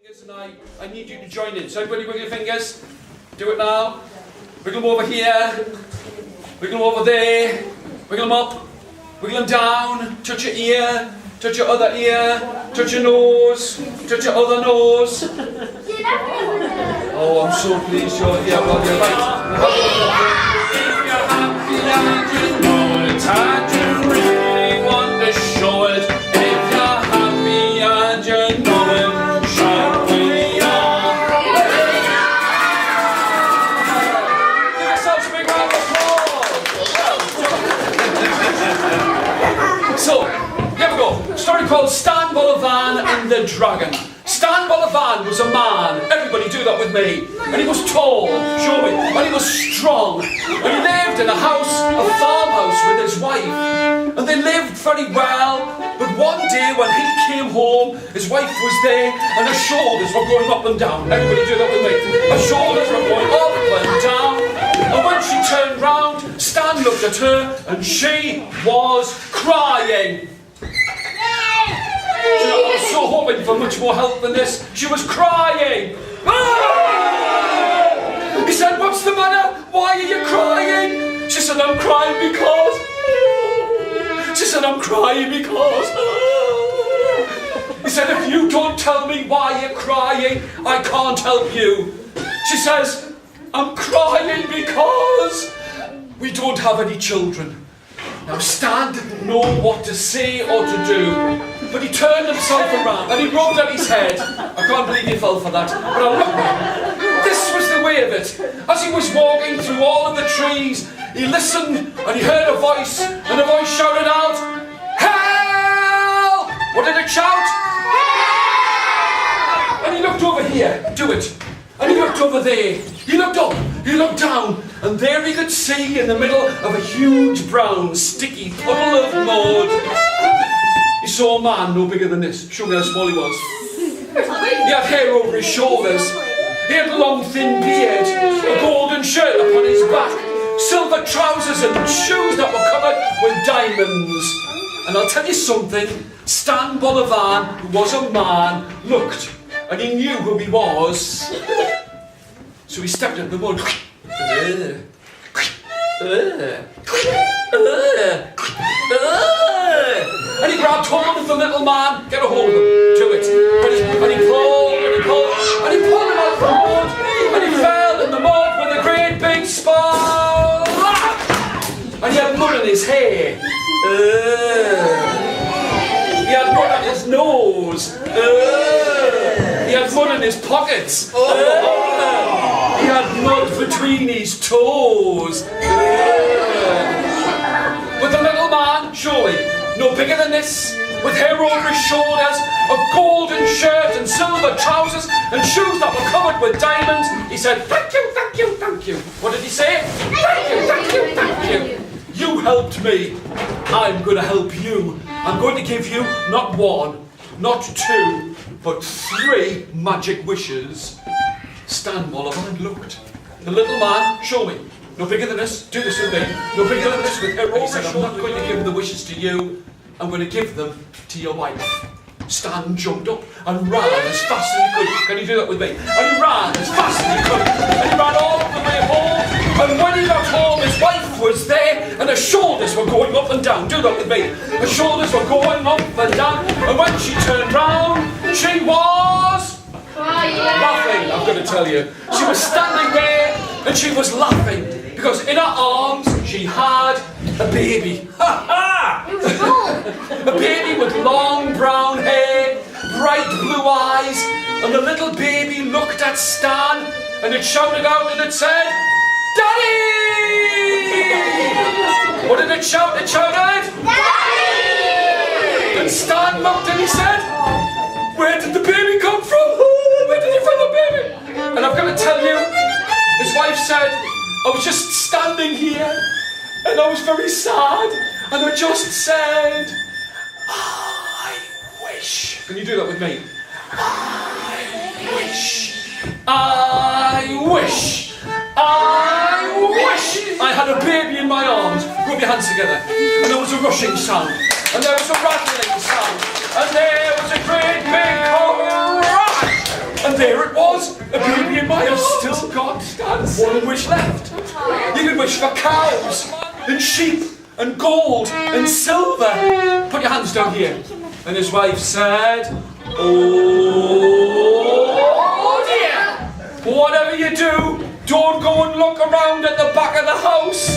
fingers and I need you to join in. So everybody wiggle your fingers. Do it now. Wiggle them over here. Wiggle them over there. Wiggle them up. Wiggle them down. Touch your ear. Touch your other ear. Touch your nose. Touch your other nose. Oh, I'm so pleased you're here while you're right. If you're happy and you know it, and you really want to show it. If you're happy and you know it, shout we are. Give yourselves a big round of applause. So, here we go. Story called Stan Bolivan and the Dragon. Stan Bolivan was a man, everybody do that with me, and he was tall, show me, and he was strong, and he lived in a house, a farmhouse with his wife, and they lived very well, but one day when he came home, his wife was there, and her shoulders were going up and down, everybody do that with me, her shoulders were going up and down, and when she turned round, Stan looked at her, and she was crying. I was so hoping for much more help than this. She was crying. Ah! He said, "What's the matter? Why are you crying?" She said, "I'm crying because." She said, "I'm crying because." He said, "If you don't tell me why you're crying, I can't help you." She says, "I'm crying because we don't have any children." Now Stan didn't know what to say or to do. But he turned himself around and he rubbed at his head. I can't believe he fell for that. But I looked. This was the way of it. As he was walking through all of the trees, he listened and he heard a voice, and the voice shouted out, "Help!" What did it shout? Help! And he looked over here. Do it. And he looked over there. He looked up. He looked down. And there he could see in the middle of a huge brown sticky puddle of mud. He saw a man no bigger than this. Show me how small he was. He had hair over his shoulders. He had a long thin beard, a golden shirt upon his back, silver trousers and shoes that were covered with diamonds. And I'll tell you something, Stan Bolivan, who was a man, looked and he knew who he was. So he stepped in the mud. And he grabbed hold of the little man. Get a hold of him. Do it. And he pulled, and he pulled, and he pulled him out of the mud. And he fell in the mud with a great big splash. And he had mud in his hair. He had mud on his nose. He had mud in his pockets. He had mud between his toes. With the little man, surely, no bigger than this, with hair over his shoulders, a golden shirt and silver trousers, and shoes that were covered with diamonds, he said, "Thank you, thank you, thank you." What did he say? "Thank you, thank you, thank you. You helped me. I'm going to help you. I'm going to give you not one, not two, but 3 magic wishes." Stan Bolivan looked. The little man, show me. No bigger than this, do this with me. No bigger than this with her. He said, "I'm not going to give the wishes to you. I'm going to give them to your wife." Stan jumped up and ran as fast as he could. Can you do that with me? And he ran as fast as he could. And he ran all the way home. And when he got home, his wife was there. And her shoulders were going up and down. Do that with me. Her shoulders were going up and down. And when she turned round, she was laughing, I'm going to tell you. She was standing there and she was laughing because in her arms she had a baby. Ha ha! A baby with long brown hair, bright blue eyes, and the little baby looked at Stan and it shouted out and it said, "Daddy!" What did it shout? It shouted, "Daddy!" And Stan looked and he said, "Where did the baby come from? Where did you find the baby?" And I've got to tell you, his wife said, "I was just standing here and I was very sad and I just said, I wish." Can you do that with me? I wish. I wish. I wish I had a baby in my arms. Rub your hands together. And there was a rushing sound. And there was a rattling sound. And there was a great big crash. there it was, a baby in my arms. Still got one wish left. You can wish for cows and sheep and gold and silver. Put your hands down here. And his wife said, oh dear, whatever you do, don't go and look around at the back of the house.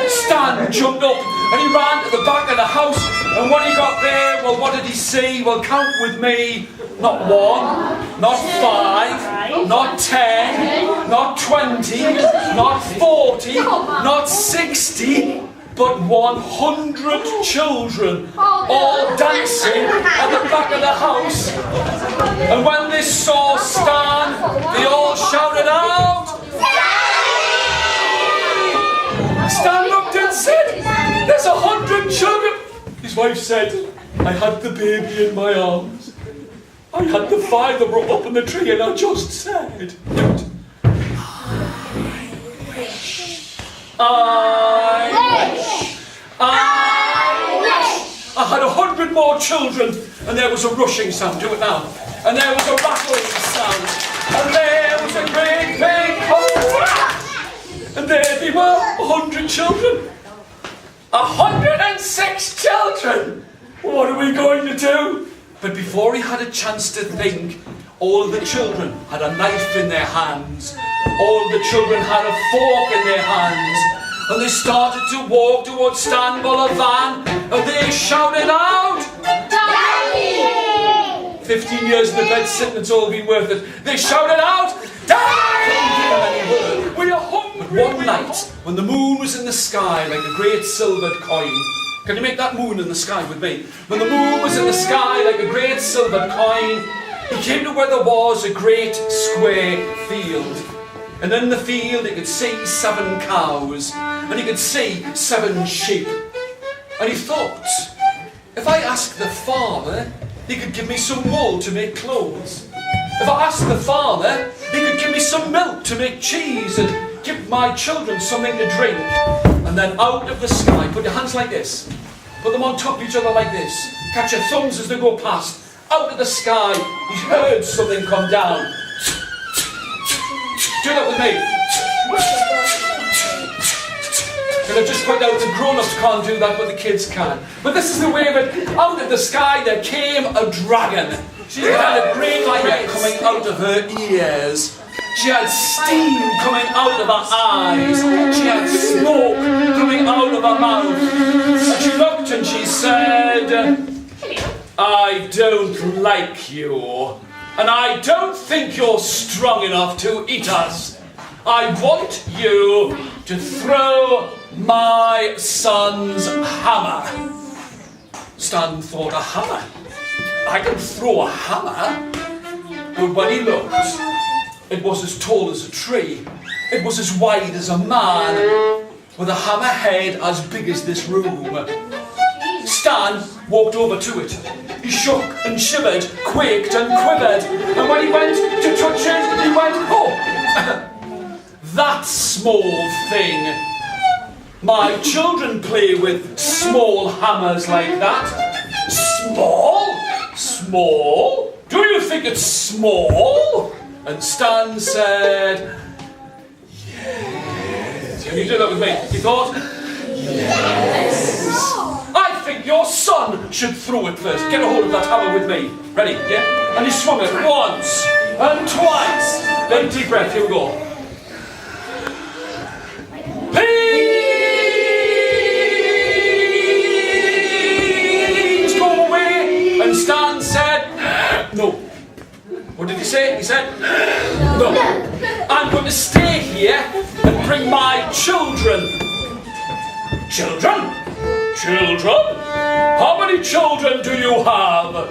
Stan jumped up and he ran to the back of the house, and when he got there, well, what did he see? Well, count with me. Not 1, not 5, not 10, not 20, not 40, not 60, but 100 children all dancing at the back of the house. And when they saw Stan, they all shouted out, Stan looked and said, there's 100 children. His wife said, I had the baby in my arms. I had the fire that were up in the tree, and I just said, I had 100 more children, and there was a rushing sound. Do it now. And there was a rattling sound, and there was a great big and there they were, 100 children. 106 children! What are we going to do? But before he had a chance to think, all of the children had a knife in their hands. All of the children had a fork in their hands. And they started to walk towards Stan Bullivant, and they shouted out, Daddy! 15 years in the bed sitting, it's all been worth it. They shouted out, Daddy! We are hungry. But one night, when the moon was in the sky like a great silvered coin, can you make that moon in the sky with me? When the moon was in the sky like a great silvered coin, he came to where there was a great square field. And in the field he could see 7 cows, and he could see 7 sheep. And he thought, if I ask the farmer, he could give me some wool to make clothes. If I ask the farmer, he could give me some milk to make cheese and give my children something to drink. And then out of the sky, put your hands like this, put them on top of each other like this, catch your thumbs as they go past. Out of the sky, he heard something come down. Do that with me. And I just point out the grown-ups can't do that, but the kids can. But this is the way of it. Out of the sky there came a dragon. She had a great light coming out of her ears. She had steam coming out of her eyes. She had smoke coming out of her mouth. And she looked and she said, I don't like you. And I don't think you're strong enough to eat us. I want you to throw my son's hammer. Stan thought, a hammer? I can throw a hammer? But when he looked, it was as tall as a tree. It was as wide as a man, with a hammer head as big as this room. Stan walked over to it. He shook and shivered, quaked and quivered, and when he went to touch it, he went, oh, that small thing. My children play with small hammers like that. Small? Small? Do you think it's small? And Stan said, yes. Can you do that with me? He thought, yes. I think your son should throw it first. Get a hold of that hammer with me. Ready? Yeah? And he swung it once and twice. Then deep breath. Here we go. Please go away. And Stan said, no. What did he say? He said, no. I'm going to stay here and bring my children. Children? Children? How many children do you have?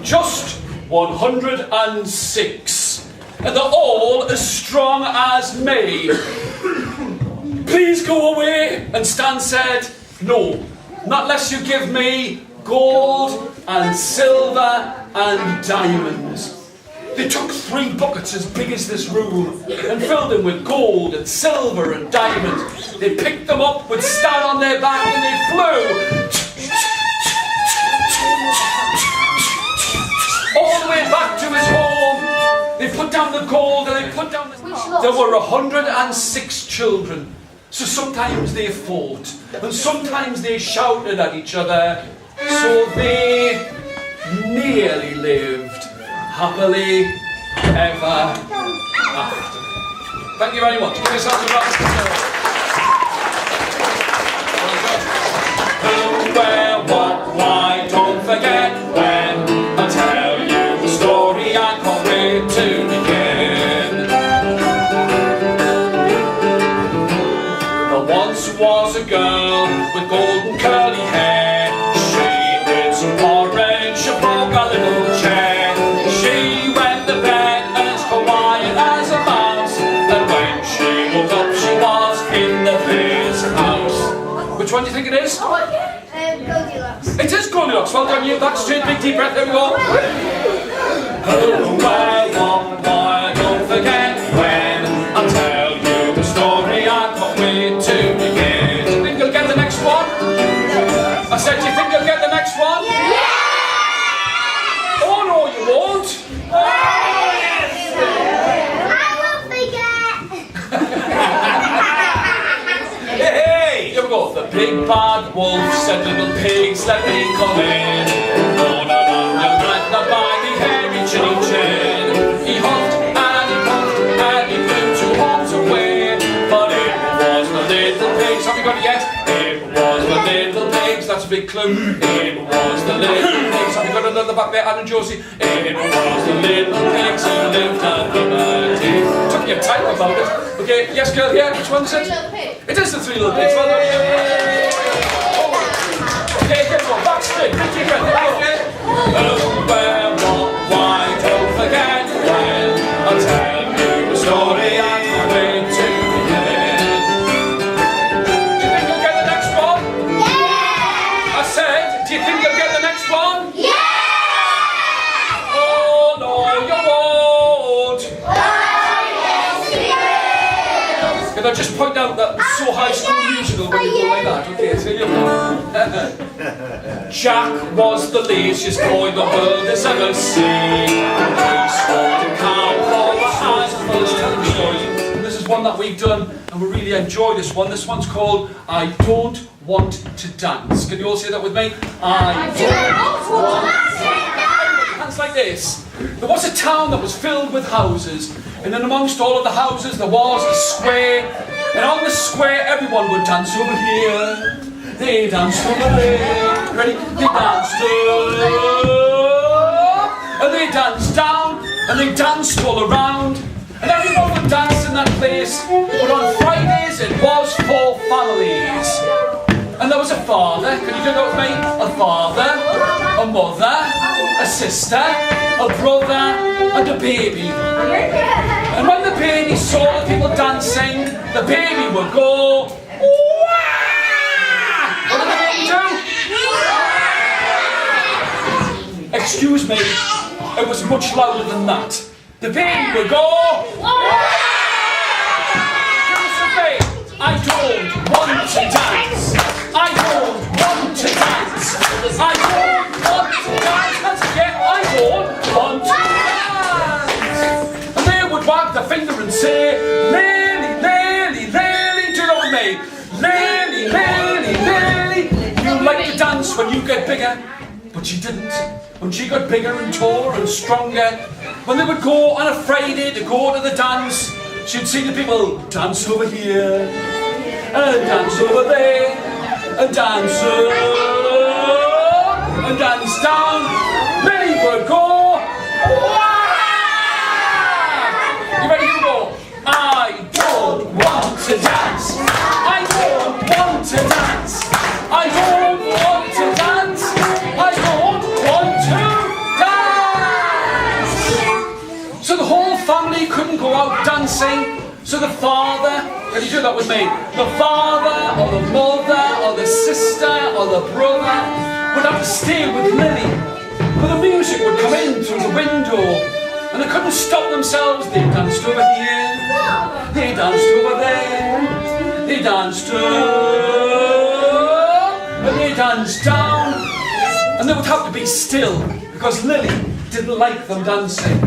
Just 106. And they're all as strong as me. Please go away. And Stan said, no, not unless you give me gold and silver and diamonds. They took 3 buckets as big as this room and filled them with gold and silver and diamonds. They picked them up with Stan on their back and they flew all the way back to his home. They put down the gold and they put down the... There were 106 children. So sometimes they fought, and sometimes they shouted at each other. So they nearly lived happily ever after. Thank you very much. Give yourselves a round of applause. Who, where, what, why, don't forget when I tell you the story I can't wait to begin. There once was a girl with golden curly hair. She did some porridge, she broke a little chair. She went to bed as quiet as a mouse, and when she woke up she was in the bear's house. Which one do you think it is? Goldilocks. It is Goldilocks. Well done, you. That's straight. Big deep breath. There we go. Oh, why, don't forget when I tell you the story I can't wait to begin. Do you think you'll get the next one? I said, do you think you'll get the next one? Yeah! Oh no, you won't. I won't forget. Hey, here we go. The big bad wolf said, little pigs, let me come in. Go down on your right, not by the hairy chinny chin. He huffed and he puffed and he flew 2 homes away. But it was the little pigs. Have you got it yet? It was the little pigs. That's a big clue. It was the little pigs. Have you got another back there, Anne and Josie? It was the little pigs who lived at liberty. Took your time about it. Okay, yes, girl, yeah, which one is it? It is the 3 little pigs. Well done. Okay, here we go. Back straight. Big deep breath. There we go. Oh, where, what, why, don't forget when I tell you the story I can't wait to begin. Do you think you'll get the next one? Yeah! I said, do you think you'll get the next one? Yeah! Oh, no, you won't. Can I just point out that So High School Musical when you go like that? Okay, so you go. Jack was the laziest boy the world has ever seen. He scored a cow for the eyes of the stories. This is one that we've done and we really enjoy this one. This one's called I Don't Want to Dance. Can you all say that with me? I don't want to dance. Hands like this. There was a town that was filled with houses, and then amongst all of the houses there was a square, and on the square everyone would dance over here. They danced over there. Ready? They danced up, and they danced down, and they danced all around, and everyone would dance in that place. But on Fridays it was for families. And there was a father, can you do that with me? A father, a mother, a sister, a brother, and a baby. And when the baby saw the people dancing, the baby would go, "Wah!" What did the baby do? Excuse me, it was much louder than that. The baby would go, "Wah!" I don't want to dance. I don't want to dance. I don't want to dance. Once again, I don't want to dance. And they would wag their finger and say, "Lily, Lily, Lily, do you know with me? Lily, Lily, Lily, you like to dance when you get bigger." But she didn't. When she got bigger and taller and stronger, when they would go on a Friday to go to the dance, she'd see the people dance over here, and dance over there, and dance up, and dance down. Lily would go, "Wah!" You ready to go? I don't want to dance. I don't want to dance. I don't want to dance. I don't want to dance. So the whole family couldn't go out dancing. So the father, can you do that with me? The father, or the mother, or the sister, or the brother would have to stay with Lily. But the music would come in through the window, and they couldn't stop themselves. They danced over here, they danced over there, they danced up, and they danced down. And they would have to be still, because Lily didn't like them dancing.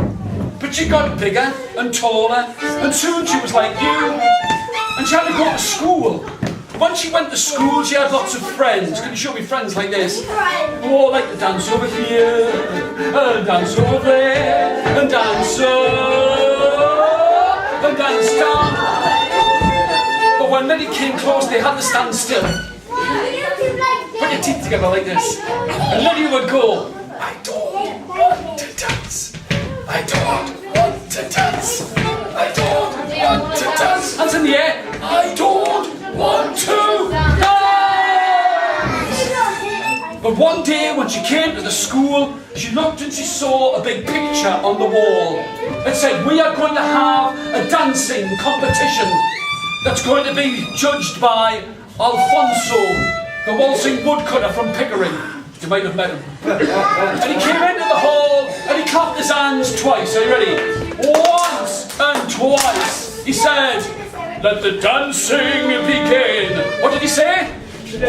But But she got bigger and taller, and soon she was like you. And she had to go to school. When she went to school, she had lots of friends. Can you show me friends like this? Oh, like to dance over here, and dance over there, and dance up, and dance down. But when Lily came close, they had to stand still. Put your teeth together like this. And Lily would go, I don't want to dance. I don't want to dance. I don't want to dance. Hands in the air. I don't want to dance. But one day when she came to the school, she looked and she saw a big picture on the wall. It said, we are going to have a dancing competition that's going to be judged by Alfonso, the waltzing woodcutter from Pickering. You might have met him. And he came into the hall and he clapped his hands twice. Are you ready? Once and twice. He said, let the dancing begin. What did he say? Can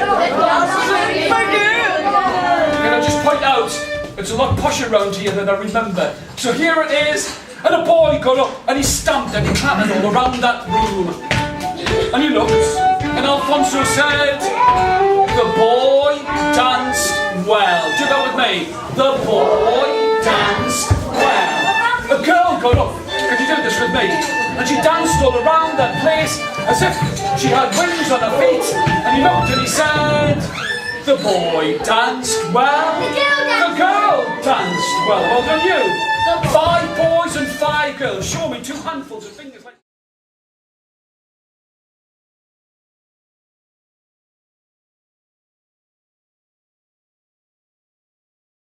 I just point out, it's a lot posher around here than I remember. So here it is, and a boy got up and he stamped and he clattered all around that room. And he looked, and Alfonso said, the boy danced well. Do that with me. The boy danced well. A girl got up. Could you do this with me? And she danced all around that place as if she had wings on her feet. And he looked and he said, the boy danced well. The girl danced well. Well done you. 5 boys and 5 girls. Show me 2 handfuls of fingers like